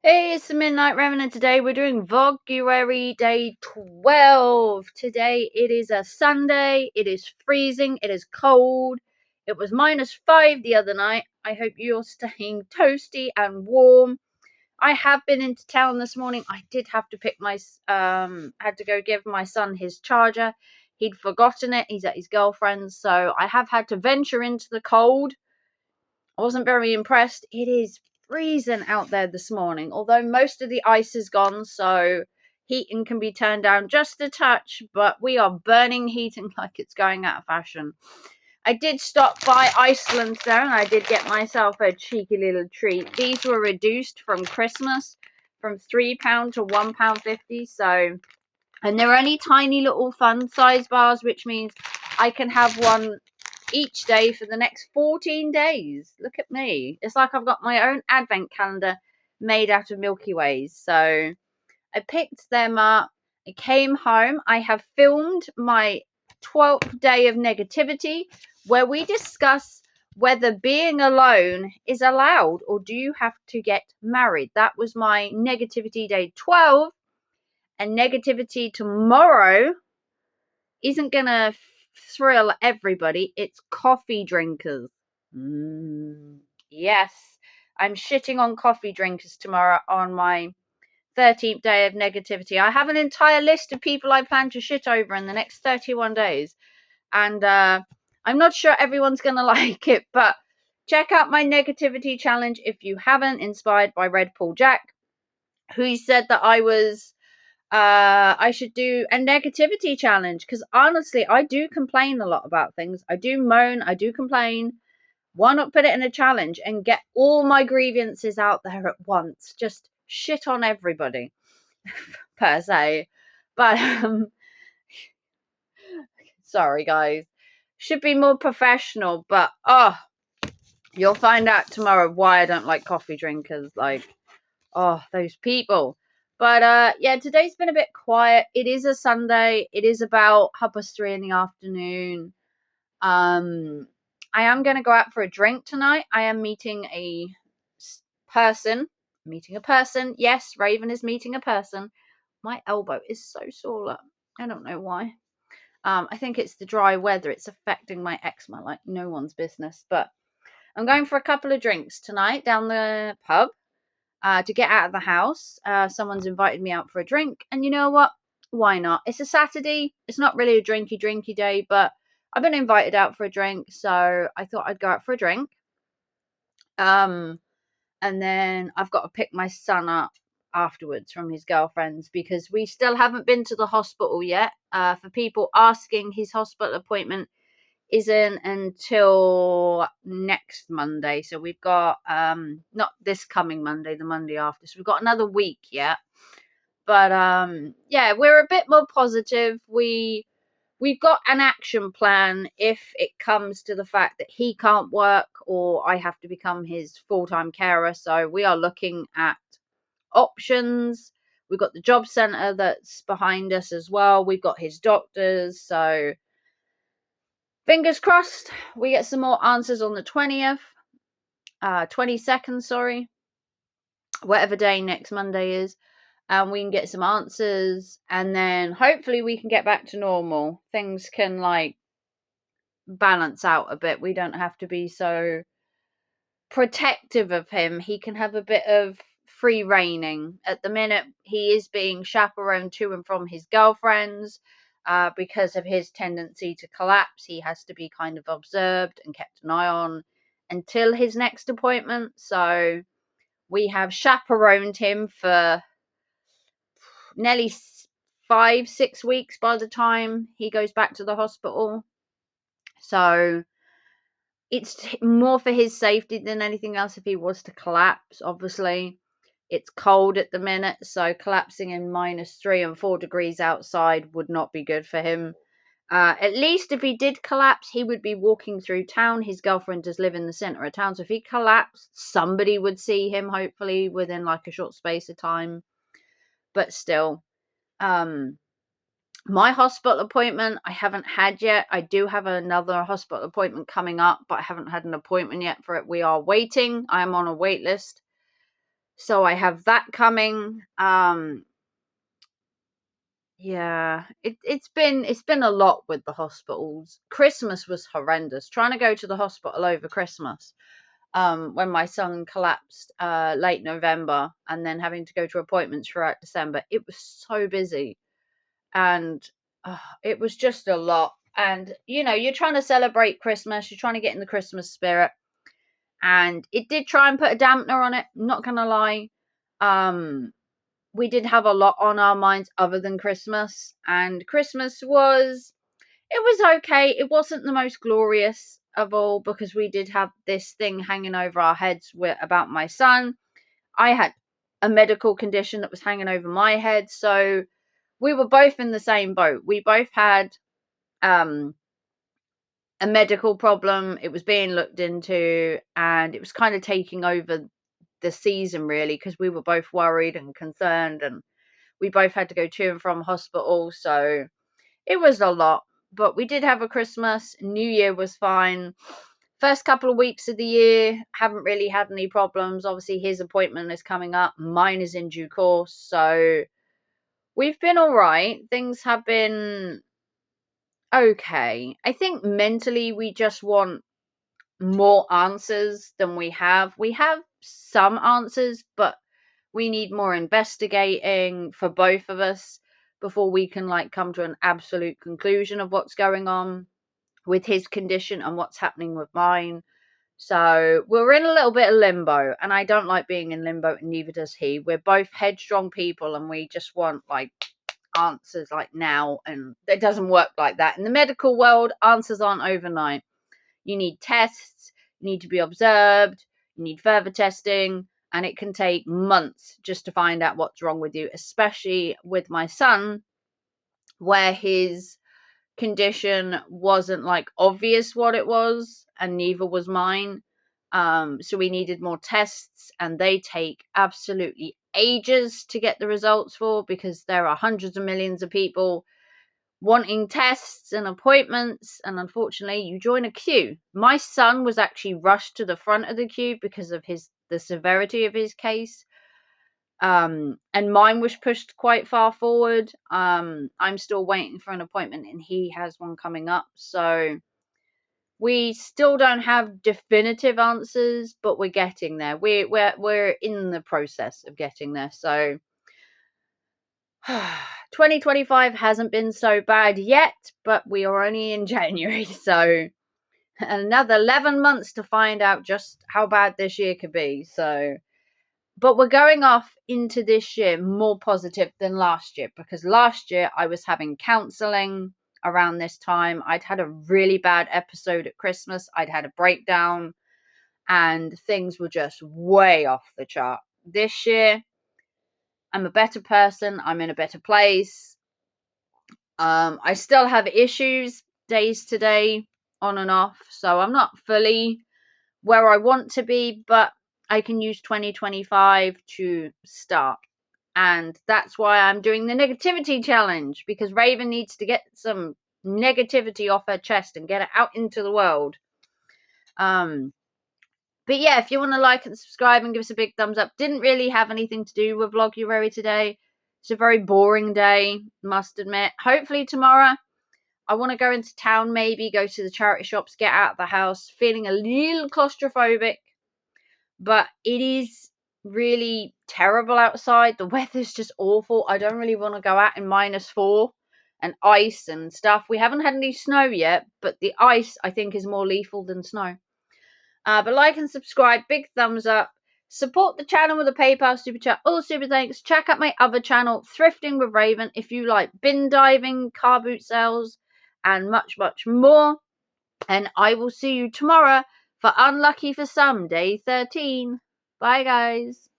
Hey, it's the Midnight Revenant. Today we're doing Vloguary day 12. Today it is a Sunday. It is freezing. It is cold. It was -5 the other night. I hope you're staying toasty and warm. I have been into town this morning. I did have to pick had to go give my son his charger. He'd forgotten it. He's at his girlfriend's, so I have had to venture into the cold. I wasn't very impressed. It is freezing out there this morning, although most of the ice is gone, so heating can be turned down just a touch, but we are burning heating like it's going out of fashion. I did stop by Iceland though, and I did get myself a cheeky little treat. These were reduced from Christmas from £3 to £1.50, so, and they're only tiny little fun size bars, which means I can have one each day for the next 14 days. Look at me. It's like I've got my own advent calendar made out of Milky Ways. So I picked them up. I came home. I have filmed my 12th day of negativity, where we discuss whether being alone is allowed or do you have to get married. That was my negativity day 12. And negativity tomorrow isn't going to thrill everybody. It's coffee drinkers. Yes, I'm shitting on coffee drinkers tomorrow on my 13th day of negativity. I have an entire list of people I plan to shit over in the next 31 days. And I'm not sure everyone's going to like it, but check out my negativity challenge if you haven't, inspired by Red Paul Jack, who said that I should do a negativity challenge, because honestly, I do complain a lot about things. I do moan, I do complain. Why not put it in a challenge and get all my grievances out there at once? Just shit on everybody, per se. But, sorry guys. Should be more professional, but, you'll find out tomorrow why I don't like coffee drinkers. Like, those people. But yeah, today's been a bit quiet. It is a Sunday. It is about 3:30 in the afternoon. I am going to go out for a drink tonight. I am meeting a person. Yes, Raven is meeting a person. My elbow is so sore. I don't know why. I think it's the dry weather. It's affecting my eczema like no one's business. But I'm going for a couple of drinks tonight down the pub. To get out of the house. Someone's invited me out for a drink, and you know what? Why not? It's a Saturday. It's not really a drinky day, but I've been invited out for a drink, so I thought I'd go out for a drink. And then I've got to pick my son up afterwards from his girlfriend's, because we still haven't been to the hospital yet. For people asking, his hospital appointment isn't until next Monday. So we've got not this coming Monday, the Monday after. So we've got another week yet. But yeah, we're a bit more positive. We've got an action plan if it comes to the fact that he can't work or I have to become his full-time carer. So we are looking at options. We've got the job centre that's behind us as well. We've got his doctors. So fingers crossed we get some more answers on the 22nd, sorry, whatever day next Monday is, and we can get some answers, and then hopefully we can get back to normal. Things can like balance out a bit. We don't have to be so protective of him. He can have a bit of free reigning. At the minute, he is being chaperoned to and from his girlfriends. Because of his tendency to collapse, he has to be kind of observed and kept an eye on until his next appointment. So we have chaperoned him for nearly 5-6 weeks by the time he goes back to the hospital. So it's more for his safety than anything else if he was to collapse. Obviously, it's cold at the minute, so collapsing in -3 and 4 degrees outside would not be good for him. At least if he did collapse, he would be walking through town. His girlfriend does live in the centre of town, so if he collapsed, somebody would see him, hopefully, within like a short space of time. But still, my hospital appointment I haven't had yet. I do have another hospital appointment coming up, but I haven't had an appointment yet for it. We are waiting. I am on a wait list. So I have that coming. Yeah, it's been a lot with the hospitals. Christmas was horrendous. Trying to go to the hospital over Christmas, when my son collapsed late November, and then having to go to appointments throughout December. It was so busy, and it was just a lot. And you're trying to celebrate Christmas, you're trying to get in the Christmas spirit, and it did try and put a dampener on it. I'm not gonna lie. We did have a lot on our minds other than Christmas, and Christmas was okay. It wasn't the most glorious of all, because we did have this thing hanging over our heads about my son. I had a medical condition that was hanging over my head, so we were both in the same boat. We both had a medical problem. It was being looked into, and it was kind of taking over the season, really, because we were both worried and concerned, and we both had to go to and from hospital, so it was a lot. But we did have a Christmas. New Year was fine. First couple of weeks of the year, haven't really had any problems. Obviously, his appointment is coming up. Mine is in due course. So we've been all right. Things have been okay. I think mentally we just want more answers than we have. We have some answers, but we need more investigating for both of us before we can come to an absolute conclusion of what's going on with his condition and what's happening with mine. So we're in a little bit of limbo, and I don't like being in limbo, and neither does he. We're both headstrong people, and we just want answers now, and it doesn't work like that. In the medical world, answers aren't overnight. You need tests, you need to be observed, you need further testing, and it can take months just to find out what's wrong with you, especially with my son, where his condition wasn't obvious what it was, and neither was mine. So we needed more tests, and they take absolutely ages to get the results for, because there are hundreds of millions of people wanting tests and appointments, and unfortunately you join a queue. My son was actually rushed to the front of the queue because of the severity of his case, and mine was pushed quite far forward. I'm still waiting for an appointment, and he has one coming up, so we still don't have definitive answers, but we're getting there. We're in the process of getting there. So 2025 hasn't been so bad yet, but we are only in January, so another 11 months to find out just how bad this year could be. So, but we're going off into this year more positive than last year, because last year I was having counseling around this time. I'd had a really bad episode at Christmas. I'd had a breakdown, and things were just way off the chart. This year, I'm a better person. I'm in a better place. I still have issues days to day, on and off, so I'm not fully where I want to be, but I can use 2025 to start. And that's why I'm doing the negativity challenge, because Raven needs to get some negativity off her chest and get it out into the world. But yeah, if you want to like and subscribe and give us a big thumbs up. Didn't really have anything to do with Vloguary today. It's a very boring day, must admit. Hopefully tomorrow I want to go into town, maybe go to the charity shops, get out of the house. Feeling a little claustrophobic, but it is really terrible outside. The weather's just awful. I don't really want to go out in -4 and ice and stuff. We haven't had any snow yet, but the ice, I think, is more lethal than snow. But like and subscribe, big thumbs up. Support the channel with a PayPal super chat. All super thanks. Check out my other channel, Thrifting with Raven, if you like bin diving, car boot sales, and much, much more. And I will see you tomorrow for Unlucky for Some, day 13. Bye, guys.